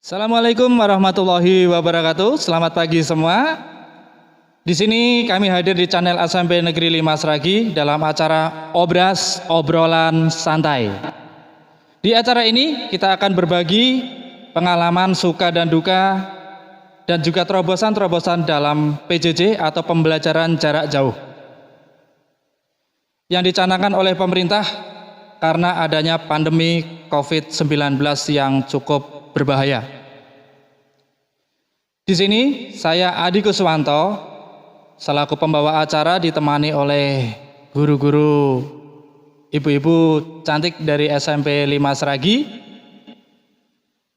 Assalamualaikum warahmatullahi wabarakatuh. Selamat pagi semua. Di sini kami hadir di channel SMP Negeri 5 Sragi dalam acara Obras Obrolan Santai. Di acara ini kita akan berbagi pengalaman suka dan duka dan juga terobosan-terobosan dalam PJJ atau pembelajaran jarak jauh yang dicanangkan oleh pemerintah karena adanya pandemi COVID-19 yang cukup berbahaya. Di sini saya Adi Kuswanto selaku pembawa acara ditemani oleh guru-guru ibu-ibu cantik dari SMP 5 Sragi.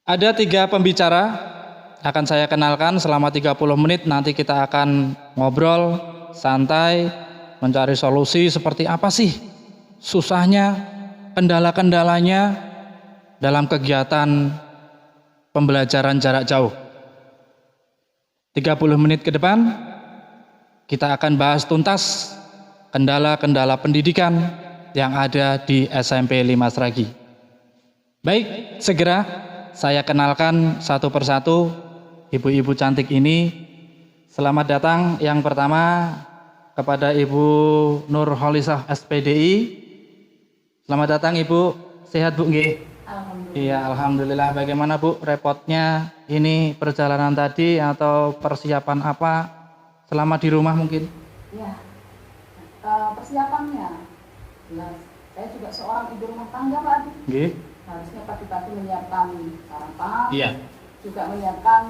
Ada 3 pembicara akan saya kenalkan selama 30 menit, nanti kita akan ngobrol santai mencari solusi seperti apa sih susahnya, kendala-kendalanya dalam kegiatan pembelajaran jarak jauh. 30 menit ke depan kita akan bahas tuntas kendala-kendala pendidikan yang ada di SMP 5 Sragi. Baik, segera saya kenalkan satu persatu ibu-ibu cantik ini. Selamat datang yang pertama kepada Ibu Nur Holisah SPDI. Selamat datang Ibu, sehat Bu nggih? Alhamdulillah. Iya, alhamdulillah. Bagaimana Bu repotnya ini perjalanan tadi atau persiapan apa selama di rumah mungkin? Ya, persiapannya jelas. Saya juga seorang ibu rumah tangga, Pak Adi. Nggih. Harusnya pagi-pagi menyiapkan sarapan, Iya. juga menyiapkan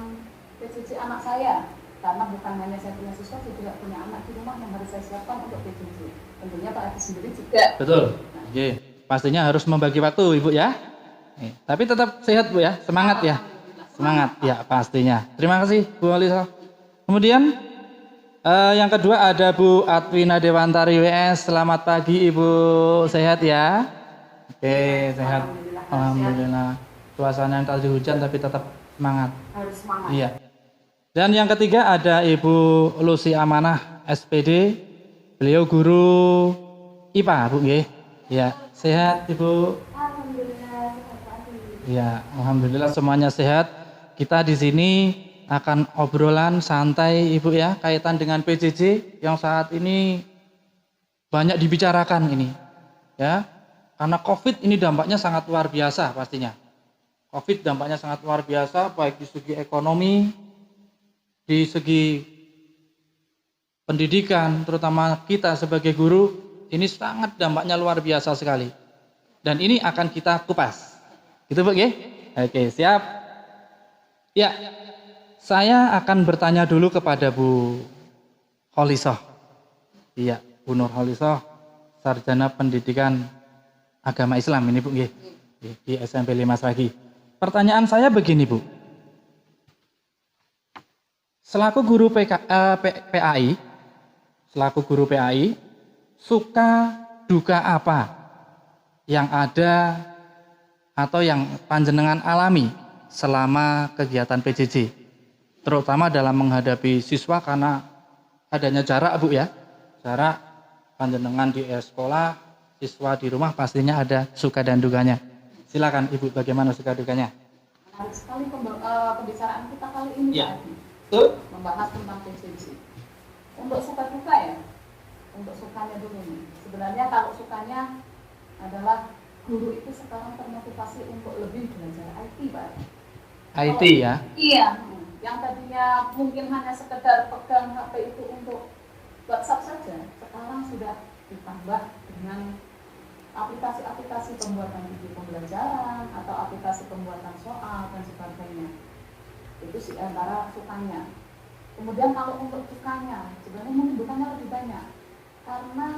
PJJ anak saya. Karena bukan hanya saya punya siswa, saya juga punya anak di rumah yang harus saya siapkan untuk PJJ. Tentunya Pak Adi sendiri juga. Betul. Nggih. Pastinya harus membagi waktu Ibu ya. Tapi tetap sehat Bu ya, semangat ya. Semangat ya pastinya. Terima kasih Bu Alisa. Kemudian yang kedua ada Bu Atwina Dewantari WS. Selamat pagi Ibu, sehat ya? Oke, sehat. Alhamdulillah. Suasana yang tadi hujan tapi tetap semangat. Harus semangat. Iya. Dan yang ketiga ada Ibu Lucy Amanah SPD. Beliau guru IPA Bu nggih. Ya, sehat Ibu. Alhamdulillah, sehat Pak Adi. Ya, alhamdulillah semuanya sehat. Kita di sini akan obrolan santai Ibu ya, kaitan dengan PJJ yang saat ini banyak dibicarakan ini. Ya. Karena Covid ini dampaknya sangat luar biasa pastinya. Covid dampaknya sangat luar biasa baik di segi ekonomi, di segi pendidikan, terutama kita sebagai guru, ini sangat dampaknya luar biasa sekali. Dan ini akan kita kupas. Gitu Bu nggih? Oke, siap. Ya, saya akan bertanya dulu kepada Bu Holisah. Iya, Bu Nur Holisah, Sarjana Pendidikan Agama Islam ini Bu nggih. Di SMP 5 Sragi. Pertanyaan saya begini Bu. Selaku guru PAI, suka duka apa yang ada atau yang panjenengan alami selama kegiatan PJJ, terutama dalam menghadapi siswa karena adanya jarak Bu ya, jarak panjenengan di sekolah, siswa di rumah, pastinya ada suka dan dukanya. Silakan Ibu, bagaimana suka dukanya? Menarik sekali pembicaraan kita kali ini Ya. Pak Adi. Betul. Membahas tentang PJJ. Untuk suka duka ya, untuk sukanya dulu nih. Sebenarnya kalau sukanya adalah guru itu sekarang termotivasi untuk lebih belajar IT, Pak. IT ya. Iya, yang tadinya mungkin hanya sekedar pegang HP itu untuk WhatsApp saja, sekarang sudah ditambah dengan aplikasi-aplikasi pembuatan video pembelajaran atau aplikasi pembuatan soal dan sebagainya. Itu sih antara sukanya. Kemudian kalau untuk dukanya, sebenarnya mungkin dukanya lebih banyak. Karena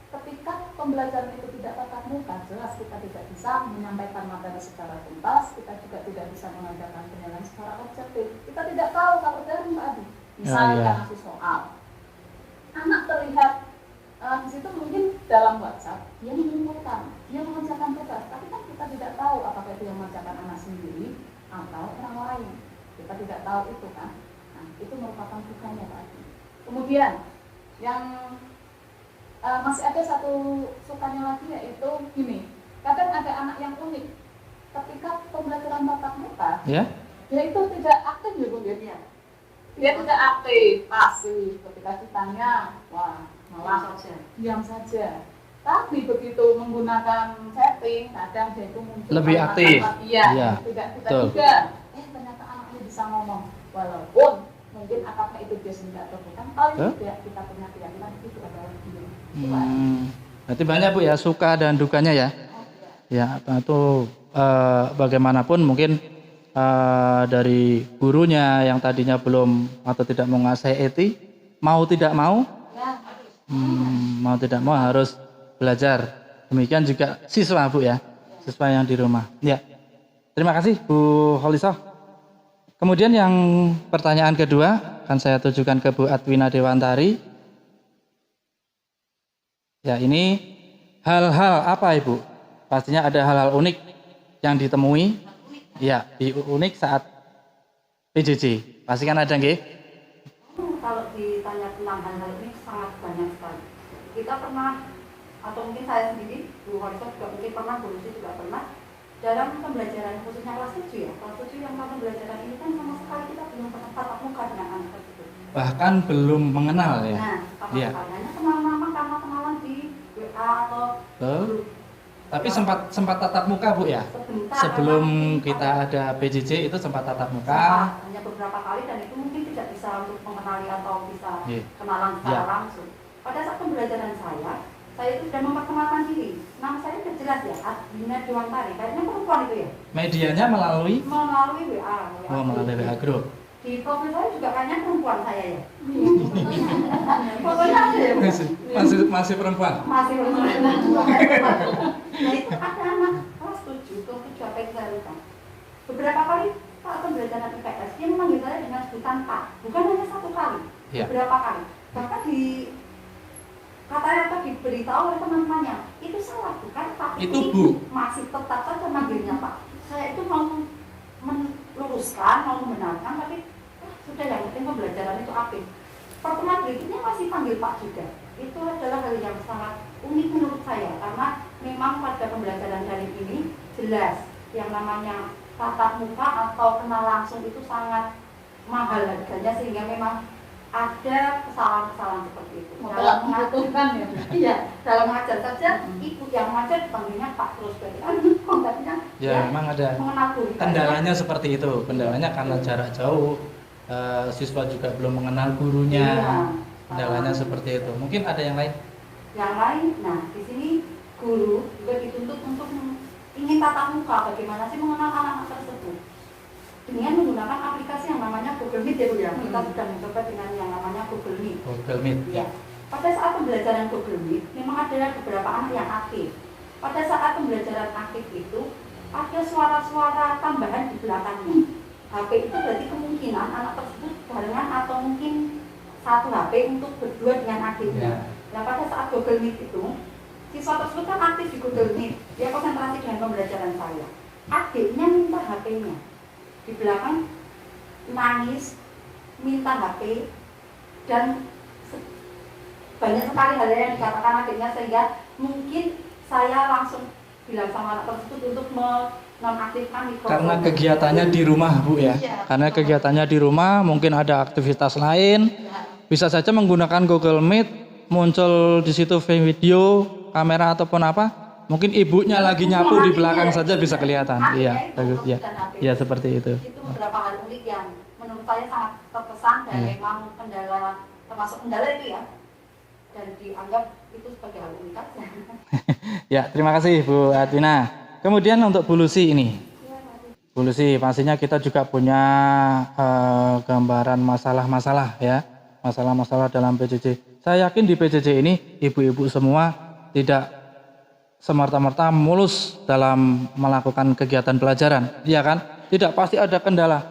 ketika pembelajaran itu tidak tatap muka, jelas kita tidak bisa menyampaikan materi secara tuntas, kita juga tidak bisa mengajarkan penilaian secara objektif. Kita tidak tahu kalau daring Pak Adi. Misalnya ngasih soal, anak terlihat di situ mungkin dalam WhatsApp dia mengumpulkan, dia mengerjakan tugas, tapi kan kita tidak tahu apakah itu yang mengerjakan anak sendiri atau orang lain. Kita tidak tahu itu kan. Nah, itu merupakan dukanya Pak Adi. Kemudian yang masih ada satu sukanya lagi, yaitu gini, kadang ada anak yang unik ketika pembelajaran tatap muka, Ya. Dia itu tidak aktif ya Bu ya? Iya. Dia tidak aktif, pasif. Ketika ditanya, wah malah saja. diam saja. Tapi begitu menggunakan setting, kadang dia itu muncul Lebih aktif. Iya, Iya, tidak kita betul. juga. Ternyata anaknya bisa ngomong, walaupun mungkin akaknya itu dia tidak terbukan, paling tidak kita punya keyakinan itu adalah dia. Berarti banyak Bu ya suka dan dukanya ya. Ya, itu bagaimanapun mungkin dari gurunya yang tadinya belum atau tidak menguasai eti, mau tidak mau, mau tidak mau harus belajar. Demikian juga siswa Bu ya, siswa yang di rumah. Ya, terima kasih Bu Holisah. Kemudian yang pertanyaan kedua akan saya tujukan ke Bu Adwina Dewantari. Ya, ini hal-hal apa Ibu? Pastinya ada hal-hal unik yang ditemui. Ya, unik saat PJJ. Pasti kan ada nggih? Kalau ditanya tentang hal-hal ini sangat banyak sekali. Kita pernah, atau mungkin saya sendiri, Bu Horisah juga mungkin pernah, Bu Lucy juga pernah, dalam pembelajaran khususnya kelas 7 ya. Kelas 7 yang pembelajaran ini kan sama sekali kita belum pernah tatap muka dengan anak tersebut. Bahkan belum mengenal ya. Nah, tatap Iya. muka hanya kenal-nama karena kenalan di WA atau grup. Tapi sempat tatap muka Bu ya? Sebentar, Sebelum karena kita ada PJJ itu sempat tatap muka. hanya beberapa kali, dan itu mungkin tidak bisa untuk mengenali atau bisa Iya. kenalan secara langsung. Pada saat pembelajaran saya itu sudah memperkenalkan diri. Nama saya sudah jelas ya, Adwina Dewantari. Kayaknya perempuan itu ya. Medianya melalui WA. melalui WA group. Di profil saya juga kayaknya perempuan saya ya. Pokoknya ada ya. Masih perempuan. Masih perempuan. Nah itu ada anak kelas 7 apa yang saya lupa. Beberapa kali saat pembelajaran IPS dia memanggil saya dengan sebutan Pak. Bukan hanya satu kali, Ya. beberapa kali. Bahkan kata diberitahu oleh teman-temannya itu salah, bukan Pak. Itu Bu. Masih tetap saja manggilnya Pak. Saya itu mau meluruskan, mau membenarkan, tapi sudah, yang penting pembelajaran itu aktif. Pertemuan berikutnya masih panggil Pak juga. Itu adalah hal yang sangat unik menurut saya, karena memang pada pembelajaran daring ini jelas yang namanya tatap muka atau kenal langsung itu sangat mahal harganya, sehingga memang ada kesalahan-kesalahan seperti itu. Dalam menguntungkan ya. Iya, dalam mengajar saja ibu yang mengajar dipanggilnya Pak terus, berarti kan kontaknya Ya, memang ada mengenal guru. kendalanya seperti itu. Kendalanya karena jarak jauh, siswa juga belum mengenal gurunya. Iya. Kendalanya seperti itu. Mungkin ada yang lain? Yang lain, nah di sini guru juga dituntut untuk ingin tatap muka, bagaimana sih mengenal anak-anak tersebut dengan menggunakan aplikasi yang namanya Google Meet ya Bu ya. Kita sudah mencoba dengan yang namanya Google Meet. Google Meet. Ya. Pada saat pembelajaran Google Meet memang ada beberapa anak yang aktif. Pada saat pembelajaran aktif itu ada suara-suara tambahan di belakangnya. HP itu berarti kemungkinan anak tersebut barengan atau mungkin satu HP untuk berdua dengan adiknya. Nah pada saat Google Meet itu, siswa tersebut kan aktif di Google Meet, dia konsentrasi dengan pembelajaran saya. Adiknya minta HP-nya, di belakang nangis, minta HP, dan banyak sekali hal yang dikatakan adiknya, sehingga mungkin saya langsung bilang sama anak tersebut untuk menonaktifkan mikrofon. Karena kegiatannya di rumah Bu ya. Iya. Karena kegiatannya di rumah, mungkin ada aktivitas lain. Bisa saja menggunakan Google Meet, muncul di situ video, kamera ataupun apa. Mungkin ibunya lagi nyapu di belakang saja bisa kelihatan. Iya, bagus ya. Ya seperti itu. Itu beberapa hal unik yang menurut saya sangat terkesan dan memang kendala, termasuk kendala itu ya. Dan dianggap itu sebagai hal unik aja. Ya, terima kasih Bu Adwina. Kemudian untuk Bu Lucy ini. Bu Lucy, pastinya kita juga punya gambaran masalah-masalah ya. Masalah-masalah dalam PJJ. Saya yakin di PJJ ini ibu-ibu semua tidak semerta-merta mulus dalam melakukan kegiatan pelajaran. Iya kan? Tidak, pasti ada kendala.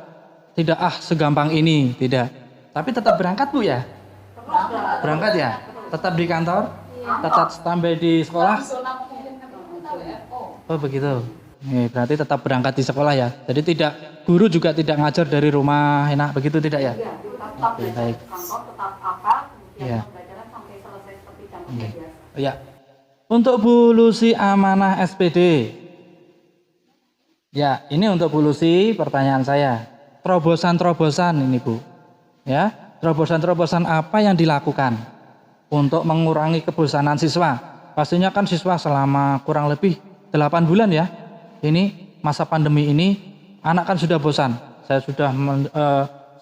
Tidak segampang ini, tidak. Tapi tetap berangkat Bu ya? Berangkat ya? Tetap di kantor? Tetap standby di sekolah? Oh begitu. Nih, berarti tetap berangkat di sekolah ya. Jadi guru juga tidak ngajar dari rumah, enak begitu tidak ya? Iya, tetap Oke, baik. kantor, tetap hafal, kemudian Iya. pembelajaran sampai selesai seperti jam kerja biasa. Ya. Untuk Bu Lucy Amanah SPD. Ya, ini untuk Bu Lucy pertanyaan saya. terobosan-terobosan ini Bu. Ya, terobosan-terobosan apa yang dilakukan untuk mengurangi kebosanan siswa? Pastinya kan siswa selama kurang lebih 8 bulan ya. Ini masa pandemi ini anak kan sudah bosan. Saya sudah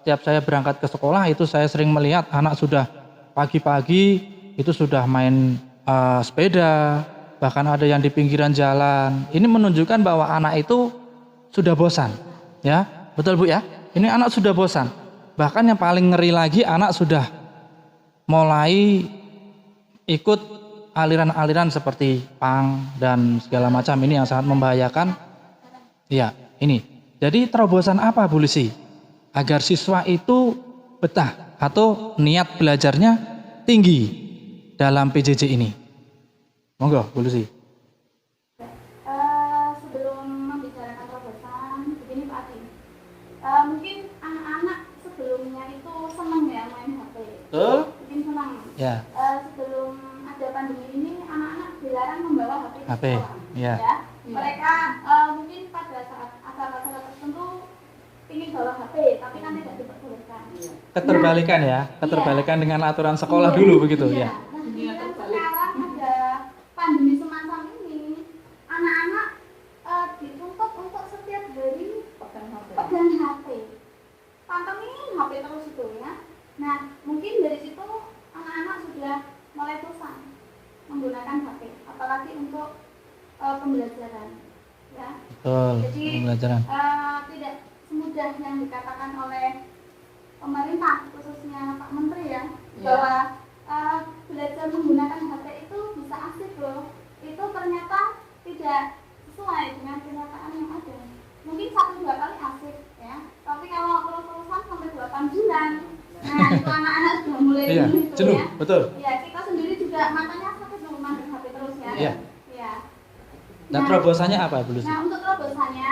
setiap saya berangkat ke sekolah itu saya sering melihat anak sudah pagi-pagi itu sudah main sepeda, bahkan ada yang di pinggiran jalan. Ini menunjukkan bahwa anak itu sudah bosan, ya, betul Bu ya. Ini anak sudah bosan. Bahkan yang paling ngeri lagi anak sudah mulai ikut aliran-aliran seperti punk dan segala macam ini yang sangat membahayakan. Ya, ini. Jadi terobosan apa Bu Lucy agar siswa itu betah atau niat belajarnya tinggi dalam PJJ ini? Monggo Bu Lucy. Sebelum membicarakan terobosan, begini Pak Adi. Mungkin anak-anak sebelumnya itu senang ya main HP. Betul? Mungkin senang. Ya. Sebelum ada pandemi ini, anak-anak dilarang membawa HP ke HP, sekolah. ya. Mereka mungkin pada saat acara-acara tertentu ingin bawa HP, tapi kan tidak diperbolehkan. Keterbalikan ya, keterbalikan dengan aturan sekolah dulu begitu ya. Nah, kemudian sekarang ada pandemi semacam ini, anak-anak dituntut untuk setiap hari pegang HP, pantengin HP terus itu ya. Nah, mungkin dari situ anak-anak sudah mulai bosan menggunakan HP, apalagi untuk pembelajaran, ya. Betul. Jadi Pembelajaran. tidak semudah yang dikatakan oleh pemerintah, khususnya Pak Menteri ya, bahwa belajar menggunakan HP itu bisa asik loh. Itu ternyata tidak sesuai dengan kenyataan yang ada. Mungkin 1-2 kali asik ya, tapi kalau terus-terusan sampai 8 bulan, nah itu anak-anak sudah mulai Iya, gitu jenuh, ya. betul. Ya, kita sendiri juga matanya sakit dong main HP terus ya. Iya. Ya. Nah, terobosannya apa Bu Lucy? Nah, untuk terobosannya,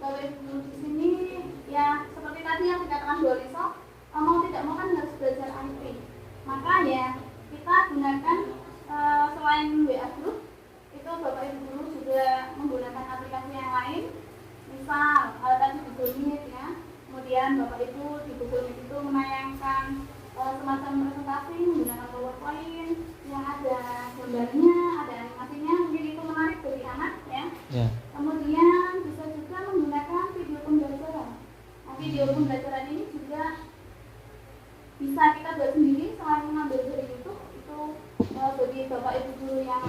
Bapak Ibu guru di sini ya seperti tadi yang dikatakan Bu Lisa, mau tidak mau kan harus belajar IT. Maka ya kita gunakan selain WA Group, itu Bapak Ibu guru juga menggunakan aplikasi yang lain. Misal tadi Google Meet ya. Kemudian Bapak Ibu di Google Meet itu menayangkan semacam presentasi menggunakan PowerPoint yang ada gambarnya, ada animasinya, mungkin itu menarik bagi anak ya. Ya. Kemudian bisa juga menggunakan video pembelajaran. Nah, video pembelajaran ini juga bisa kita buat sendiri selain mengambil dari YouTube. Itu bagi Bapak Ibu guru yang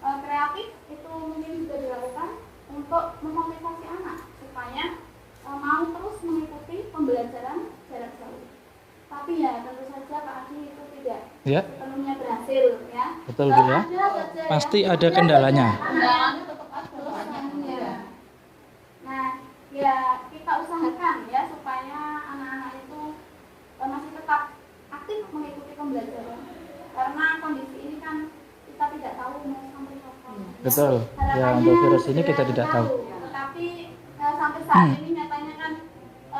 kreatif itu mungkin juga dilakukan untuk memotivasi anak supaya mau terus mengikuti pembelajaran jarak jauh. Tapi ya tentu saja Pak Adi itu tidak sepenuhnya berhasil ya. Betul Bu ya. Pasti ada kendalanya. Kendalanya tetap ada. Nah, ya kita usahakan ya supaya anak-anak itu masih tetap aktif mengikuti pembelajaran. Karena kondisi ini kan kita tidak tahu mau sampai kapan. Betul. Ya, untuk virus ini kita tidak tahu. Tetapi sampai saat ini nyatanya kan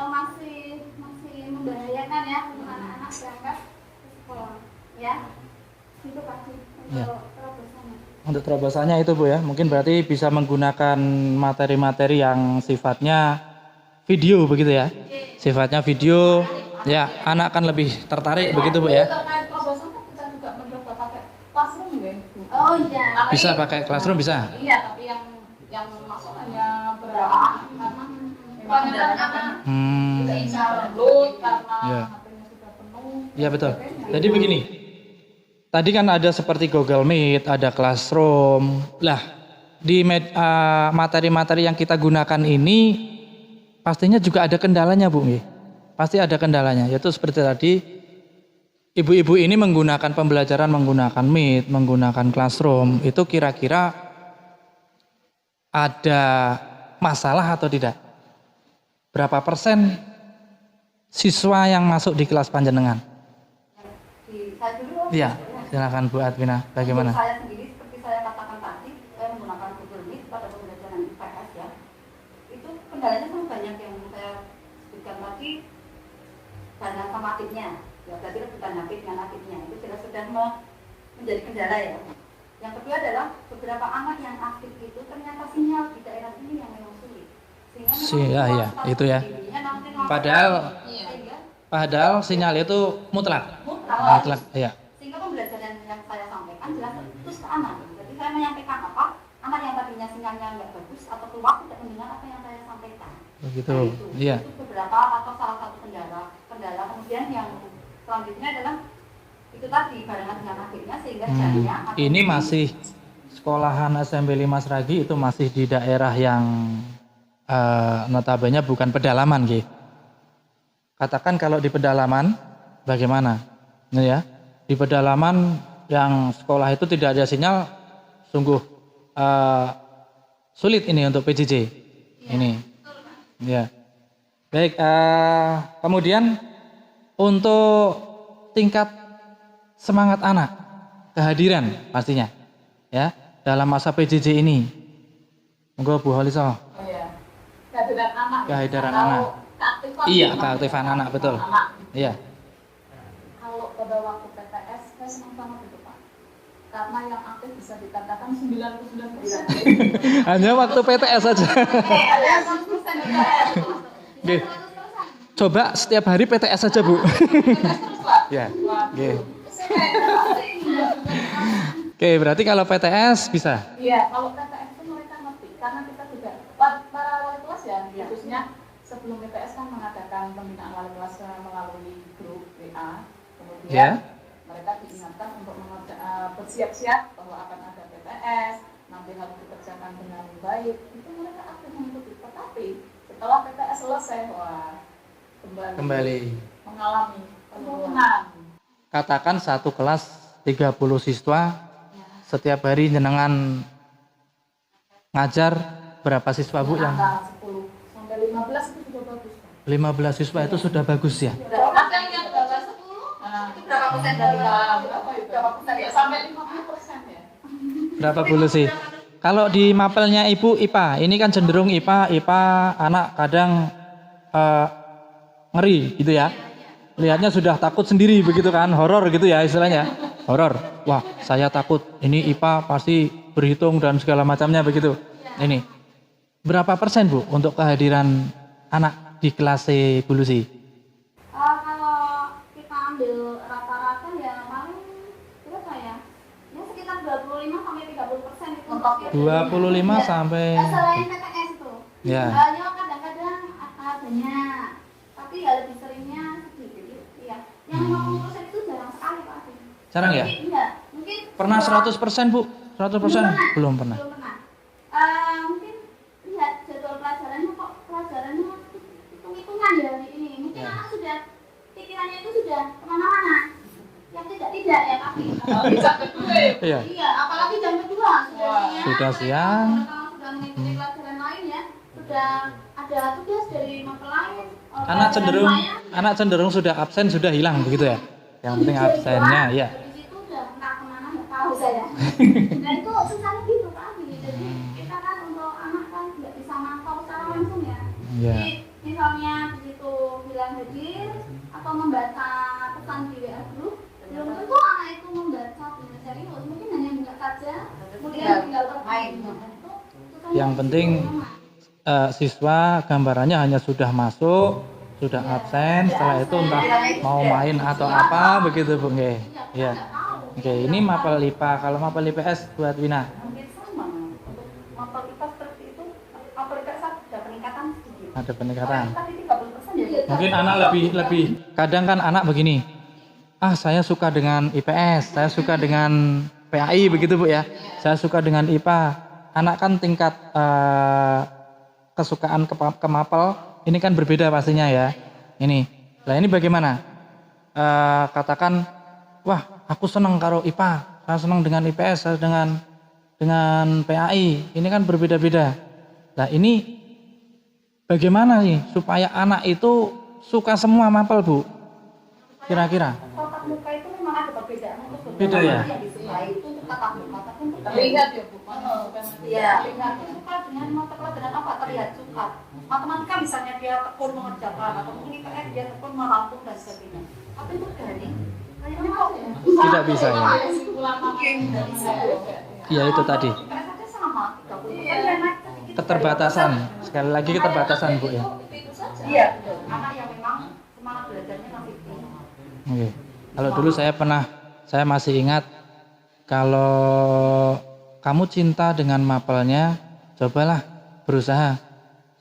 masih membahayakan ya untuk anak-anak berangkat ke sekolah ya. Itu pasti untuk terobosannya. Untuk terobosannya itu Bu ya, mungkin berarti bisa menggunakan materi-materi yang sifatnya video begitu ya. Sifatnya video, ya anak akan lebih tertarik begitu Bu ya. Terkait terobosan kan kita juga mencoba pakai classroom ya. Oh iya. Bisa pakai classroom bisa. Iya, tapi yang masuk hanya berapa? Karena tidak bisa download karena Ya. HP-nya sudah penuh. Iya betul. Jadi begini. Tadi kan ada seperti Google Meet, ada Classroom. Lah, di materi-materi yang kita gunakan ini pastinya juga ada kendalanya, Bu. Pasti ada kendalanya. Yaitu seperti tadi, ibu-ibu ini menggunakan pembelajaran menggunakan Meet, menggunakan Classroom. Itu kira-kira ada masalah atau tidak? Berapa persen siswa yang masuk di kelas panjenengan? Saya dulu. Iya. Silakan Bu Adwina, bagaimana? Untuk saya sendiri seperti saya katakan tadi, saya menggunakan Google Meet pada pembelajaran IPS ya. Itu kendalanya sangat banyak yang saya sebutkan tadi, dana sama aktifnya. Ya berarti rebutan aktif dengan aktifnya itu jelas sudah menjadi kendala ya. Yang kedua adalah beberapa anak yang aktif itu ternyata sinyal di daerah sini yang memang sulit. Ya, ya, itu ya. Padahal sinyal itu mutlak. Mutlak, ya. Sehingga pembelajaran yang saya sampaikan jelas terus ke anak. Jadi saya menyampaikan apa, anak yang tadinya sinyalnya nggak bagus atau keluar tidak mendengar apa yang saya sampaikan. Begitu, Nah, iya. Itu beberapa atau salah satu kendala. Kemudian yang selanjutnya adalah itu tadi barengan dengan akhirnya sehingga jalannya. Ini masih sekolahan SMP 5 Sragi, itu masih di daerah yang notabene bukan pedalaman, Ki. Katakan kalau di pedalaman bagaimana? Nah, ya. Di pedalaman yang sekolah itu tidak ada sinyal, sungguh sulit ini untuk PJJ. Ini. Ya. Baik, kemudian untuk tingkat semangat anak, kehadiran pastinya. Ya, dalam masa PJJ ini. Monggo Bu Holisa. Oh iya. Kehadiran anak. Kehadiran atau anak. keaktifan Iya, anak. keaktifan anak, betul. Anak. Iya. Kalau pada waktu PTS saya senang banget itu Pak. Karena yang aktif bisa dikatakan 99%. Hanya waktu PTS saja. Ada 100% PTS. Oke. Coba setiap hari PTS saja, Bu. Ya. Oke. Oke, berarti kalau PTS bisa. Iya, kalau PTS itu mereka ngerti karena kita juga para wali kelas ya, khususnya sebelum PTS kan mengadakan pembinaan wali kelas melalui grup WA. Kemudian mereka diingatkan untuk bersiap-siap bahwa akan ada PTS, nanti harus dikerjakan dengan baik. Itu mereka aktif mengikuti. Tetapi setelah PTS selesai, wah kembali mengalami penurunan. Katakan satu kelas 30 siswa, setiap hari jenengan ngajar berapa siswa, Bu? Yang 10 sampai 15 itu sudah bagus. 15 siswa itu sudah bagus ya. Ada yang berapa 10? Itu berapa persen dari berapa persen ya? Sampai 50% ya. Berapa Bu sih? Kalau di mapelnya Ibu IPA, ini kan cenderung IPA anak kadang ngeri gitu ya. Lihatnya sudah takut sendiri begitu kan, horor gitu ya istilahnya. Horor. Wah, saya takut. Ini IPA pasti berhitung dan segala macamnya begitu. Ini. Berapa persen, Bu, untuk kehadiran anak di kelas C Bu Lucy? Kalau kita ambil rata-rata ya paling berapa ya? Ya sekitar 25 sampai 30% itu. 25 sampai Selain PTS itu. Ya. Ya kadang-kadang adanya, tapi ya lebih seringnya sedikit. Iya. Yang 50% itu jarang sekali Pak. Jarang ya? Iya, mungkin Pernah 100% Bu? 100%? Belum pernah. Belum pernah. Mungkin lihat jadwal pelajarannya kok pelajarannya hitung-hitungan ya hari ini. Mungkin Ya. anak sudah pikirannya itu sudah kemana-mana. Yang tidak ya Papi. Bisa kedua. Iya. Iya, apalagi jam kedua Sudah siang. Kalau sudah mengikuti pelajaran lain ya, sudah ada tugas dari mata lain. Anak cenderung sudah absen, sudah hilang begitu ya. Yang penting absennya, ya. Di situ udah entah kemana nggak tahu saya. Dan itu susahnya gitu Papi. Jadi kita kan untuk anak kan nggak bisa mantau secara langsung ya. Iya. Jadi misalnya begitu bilang hadir atau membaca pesan di WA group, belum tentu anak itu membaca dengan serius. Mungkin hanya buka saja, kemudian tinggal bermain. Yang penting siswa gambarannya hanya sudah masuk, sudah absen, setelah itu entah mau main atau apa begitu Bu. Nggih. Iya. Oke, ini mapel IPA. Kalau mapel IPS buat Wina. Hampir sama. Untuk mapel IPA seperti itu, mapel IPS ada peningkatan sedikit. Ada peningkatan. Tadi 30% ya. Mungkin anak lebih kadang kan anak begini. Ah, saya suka dengan IPS, saya suka dengan PAI begitu Bu ya. Saya suka dengan IPA. Anak kan tingkat kesukaan ke mapel ini kan berbeda pastinya ya. Ini. Nah, ini bagaimana? Katakan, wah, aku senang karo IPA, saya senang dengan IPS, saya dengan PAI. Ini kan berbeda-beda. Nah, ini bagaimana nih supaya anak itu suka semua mapel, Bu? Kira-kira? Tatap muka itu memang ada perbedaan untuk Beda ya? yang disukai itu untuk tatap muka, tapi untuk Terlihat ya Bu. Iya, terlihat suka dengan mata pelajaran apa terlihat suka. Matematika misalnya dia tekun mengerjakan atau mungkin IPS dia tekun merampung dan sebagainya. Tapi untuk daring kayaknya kok Tidak bisa ya. Kesimpulan mungkin tidak bisa. Iya itu tadi. IPS aja sama 30%. Dia naik sedikit keterbatasan. Sekali lagi keterbatasan Bu ya. Itu saja. Iya, betul. Anak yang memang semangat belajarnya masih tinggi. Oke. Kalau dulu saya masih ingat kalau kamu cinta dengan mapelnya, cobalah berusaha.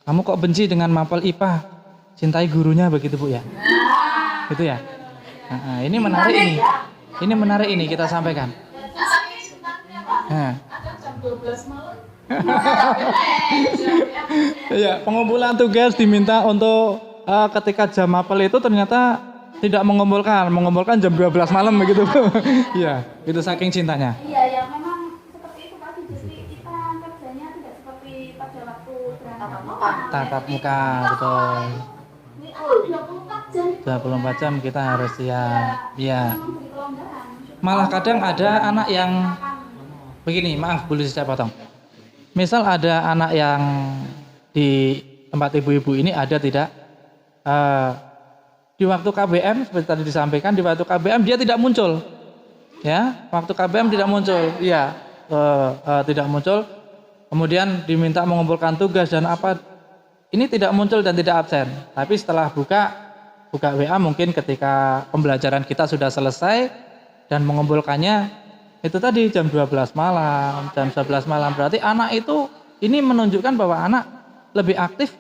Kamu kok benci dengan mapel IPA? Cintai gurunya begitu Bu ya. Gitu ya. Nah, ini menarik ini. Ini menarik ini kita sampaikan. Nah. Ada jam 12 malam. Ya, pengumpulan tugas diminta untuk ketika jam mapel itu ternyata tidak mengumpulkan jam 12 malam begitu Bu. Iya, itu saking cintanya. Iya, ya memang seperti itu tadi. Jadi kita kerjanya tidak seperti pada waktu berangkat Tatap muka, betul. Ini ada 24 jam. 24 jam kita harus siap. Iya. Memang beri kelonggaran. Malah kadang ada anak yang begini, maaf boleh saya potong. Misal ada anak yang di tempat ibu-ibu ini ada tidak di waktu KBM seperti tadi disampaikan, di waktu KBM dia tidak muncul, ya, waktu KBM tidak muncul, iya, tidak muncul, kemudian diminta mengumpulkan tugas dan apa, ini tidak muncul dan tidak absen, tapi setelah buka WA mungkin ketika pembelajaran kita sudah selesai dan mengumpulkannya itu tadi jam 12 malam, jam 11 malam, berarti anak itu ini menunjukkan bahwa anak lebih aktif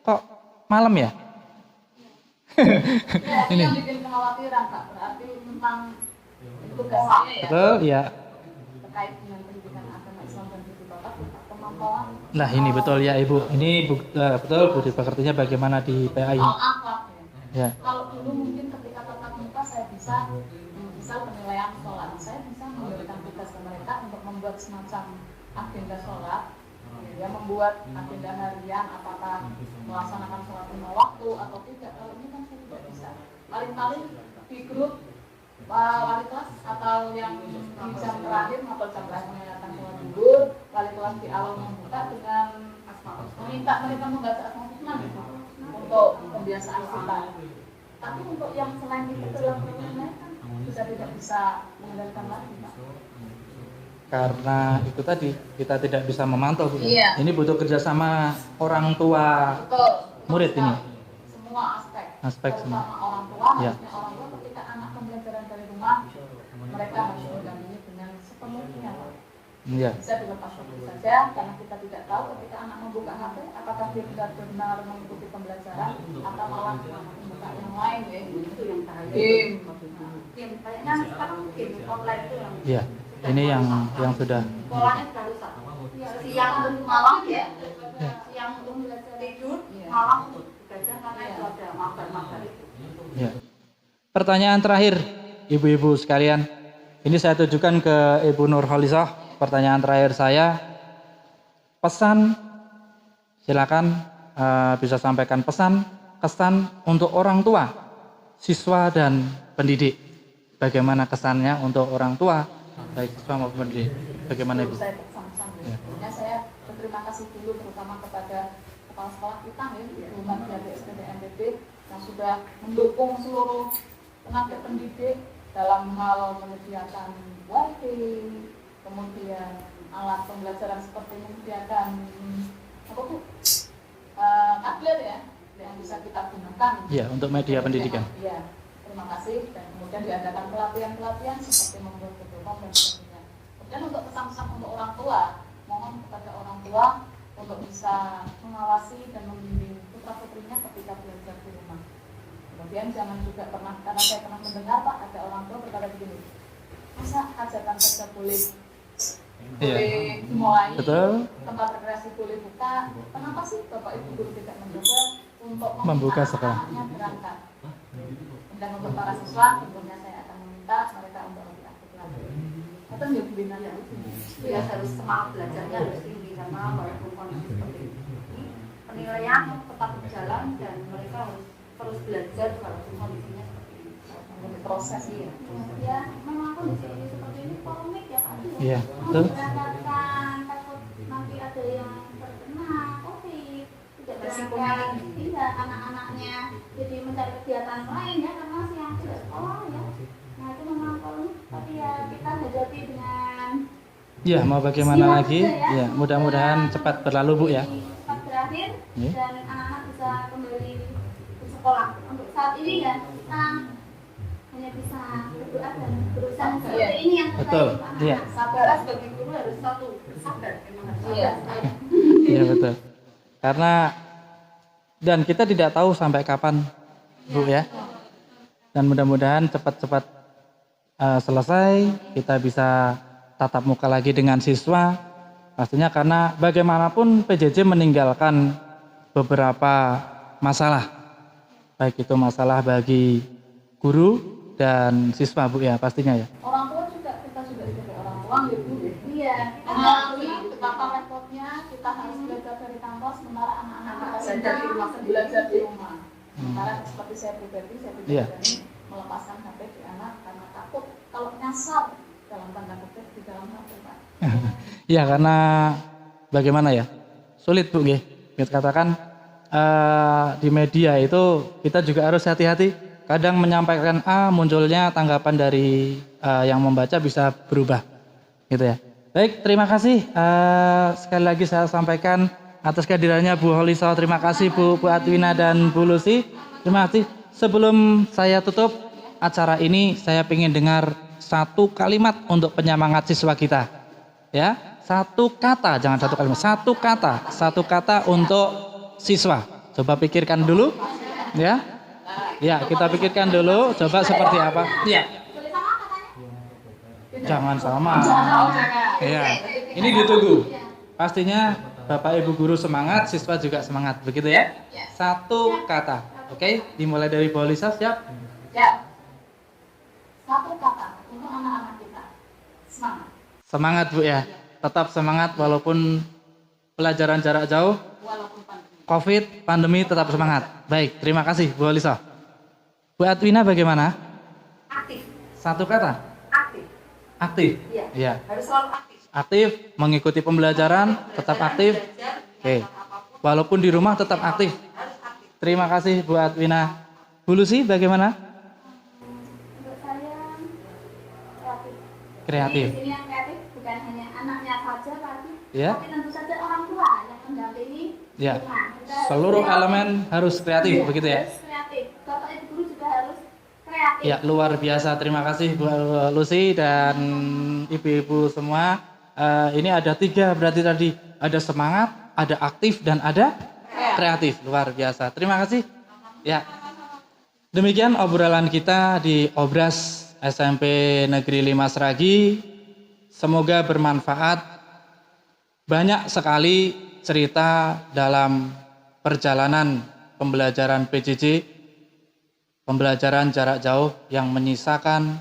kok malam ya. Ya, Ini. yang bikin kekhawatiran Kak, berarti memang tugasnya ya Betul, ya. terkait dengan pendidikan agama Islam dan budi pekerti kemampuan Nah ini betul ya Ibu, ini betul budi pekertinya bagaimana di PA ini. akhlak ya. Ya. Kalau dulu mungkin ketika tatap muka saya bisa misal penilaian sholat, saya bisa memberikan tugas ke mereka untuk membuat semacam agenda sholat, ya, membuat agenda harian, apakah melaksanakan sholat lima waktu atau tidak. Kalau ini kan saya tidak bisa. Paling-paling di grup wali kelas atau yang di jam terakhir atau jam terakhir mengingatkan sholat zuhur, wali kelas di awal membuka dengan meminta mereka membaca Al-Quran untuk pembiasaan kita. Tapi untuk yang selain itu dalam permainan kan sudah tidak bisa mengendalikan lagi Pak. Karena itu tadi kita tidak bisa memantau Bu. Iya. Ini butuh kerjasama orang tua Betul. murid ini. Semua aspek. Aspek Terutama semua. orang tua, Ya. maksudnya orang tua ketika anak pembelajaran dari rumah, mereka harus mendampingi dengan sepenuhnya. Pak. Iya. Bisa dilepas waktu saja karena kita tidak tahu ketika anak membuka HP apakah dia benar-benar mengikuti pembelajaran atau malah membuka yang lain ya. Itu yang bahaya. Game. Game kayaknya sekarang game online itu yang Iya. Ini yang sudah. polanya sudah rusak. Siang untuk malam ya, siang untuk belajar tidur, Iya. malam untuk belajar karena itu ada mabar-mabar itu. Ya. Pertanyaan terakhir, ibu-ibu sekalian. Ini saya tujukan ke Ibu Nurholisah. Pertanyaan terakhir saya, pesan, silakan bisa sampaikan pesan, kesan untuk orang tua, siswa dan pendidik. Bagaimana kesannya untuk orang tua, baik siswa maupun pendidik? Bagaimana Ibu? Saya bersama-sama. Ya, saya berterima kasih dulu terutama kepada kepala sekolah kita ya, Bu Madia BSPD NTB yang sudah mendukung seluruh tenaga pendidik dalam hal menyediakan wifi, kemudian alat pembelajaran seperti menyediakan apa tuh tablet ya yang bisa kita gunakan. Ya, untuk media pendidikan. Iya, terima kasih dan kemudian diadakan pelatihan-pelatihan seperti membuat fotokom dan sebagainya. Kemudian untuk pesan-pesan untuk orang tua, mohon kepada orang tua untuk bisa mengawasi dan membimbing putra-putrinya ketika belajar di rumah. Kemudian jangan juga pernah, karena saya pernah mendengar Pak, ada orang tua berkata begini, masa hajatan saja boleh dimulai, Betul. tempat rekreasi boleh buka, kenapa sih Bapak Ibu guru tidak mencoba untuk Membuka meminta sekolah. anak-anaknya berangkat? Dan untuk para siswa, tentunya saya akan meminta mereka untuk lebih aktif lagi. Atau nggak binanya Ya harus semangat belajarnya harus tinggi karena walaupun kondisi seperti ini penilaian tetap berjalan dan mereka harus terus belajar walaupun kondisinya seperti ini. menjadi proses ya. Ya memang kondisi seperti ini polemik ya Pak. Iya, betul. Memberangkatkan takut nanti ada yang terkena COVID, tidak berangkat, tidak anak-anaknya jadi mencari kegiatan lain ya karena siang tidak sekolah ya. Nah itu memang polemik, tapi ya kita hadapi dengan Ya, mau bagaimana Siap lagi? saja ya. Ya, mudah-mudahan cepat berlalu Bu ya. Cepat berakhir Ya. dan anak-anak bisa kembali ke sekolah. Untuk saat ini ya kita hanya bisa berdoa dan berusaha seperti ini yang terbaik Betul. untuk anak-anak. Iya. Sabar sebagai guru harus satu, sabar memang harus Iya. sabar. Iya betul. Karena dan kita tidak tahu sampai kapan Bu ya. Dan mudah-mudahan cepat-cepat selesai, kita bisa tatap muka lagi dengan siswa. Pastinya karena bagaimanapun PJJ meninggalkan beberapa masalah. Baik itu masalah bagi guru dan siswa Bu ya pastinya ya. Orang tua juga, kita juga sebagai orang tua ya Bu. Iya, kita Melalui betapa repotnya kita harus belajar dari kantor sementara anak-anak kita Belajar di rumah sendiri. belajar di rumah. Sementara seperti saya pribadi, saya tidak Iya. berani melepaskan HP di anak karena takut kalau nyasar dalam tanda kutip di dalam HP Pak. Ya karena bagaimana ya, sulit Bu nggih. Kita katakan di media itu kita juga harus hati-hati. Kadang menyampaikan A munculnya tanggapan dari yang membaca bisa berubah, gitu ya. Baik, terima kasih. Sekali lagi saya sampaikan atas kehadirannya Bu Holisa. Terima kasih Bu Atwina dan Bu Lucy. Terima kasih. Sebelum saya tutup acara ini, saya ingin dengar satu kalimat untuk penyemangat siswa kita. Ya, satu kata, jangan satu kalimat, satu kata untuk siswa. Coba pikirkan dulu, ya. Ya, kita pikirkan dulu. Coba seperti apa? Ya. boleh sama katanya? Jangan sama. Ya, ini ditunggu. Pastinya Bapak Ibu guru semangat, siswa juga semangat, begitu ya? Satu kata. Oke, dimulai dari Bu Lisa, siap? Ya. Satu kata untuk anak-anak kita. Semangat. Semangat Bu ya. Tetap semangat walaupun pelajaran jarak jauh, Walaupun pandemi. Covid, pandemi tetap semangat. Baik, terima kasih Bu Lisa. Bu Atwina bagaimana? Aktif, Satu kata, aktif. aktif. Iya. Iya. Harus selalu aktif. Aktif, mengikuti pembelajaran, tetap aktif. Belajar, Oke. Walaupun di rumah tetap aktif. harus aktif. Terima kasih Bu Atwina. Bu Lucy bagaimana? Untuk saya kreatif. Kreatif. Jadi di sini yang kreatif bukan hanya anaknya saja tapi Ya. tapi tentu saja orang tua yang mendampingi Ya. rumah. Kita harus Seluruh kreatif. elemen harus kreatif, begitu ya? Harus kreatif. Bapak Ibu guru juga harus kreatif. Ya, luar biasa. Terima kasih Bu Lucy dan ibu-ibu semua. Ini ada 3 berarti tadi. Ada semangat, ada aktif, dan ada kreatif. Luar biasa. Terima kasih. Ya. Demikian obrolan kita di Obras SMP Negeri 5 Seragi. Semoga bermanfaat. Banyak sekali cerita dalam perjalanan pembelajaran PJJ, pembelajaran jarak jauh yang menyisakan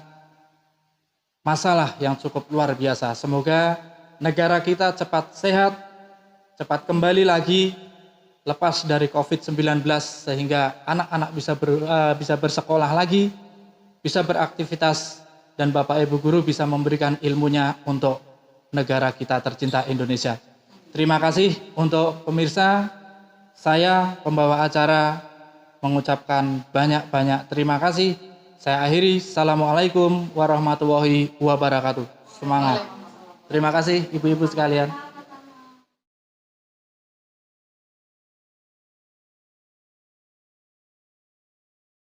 masalah yang cukup luar biasa. Semoga negara kita cepat sehat, cepat kembali lagi lepas dari COVID-19 sehingga anak-anak bisa bersekolah lagi, bisa beraktivitas, dan Bapak Ibu guru bisa memberikan ilmunya untuk negara kita tercinta Indonesia. Terima kasih untuk pemirsa. Saya pembawa acara mengucapkan banyak-banyak terima kasih. Saya akhiri. Assalamualaikum warahmatullahi wabarakatuh. Semangat. Terima kasih ibu-ibu sekalian.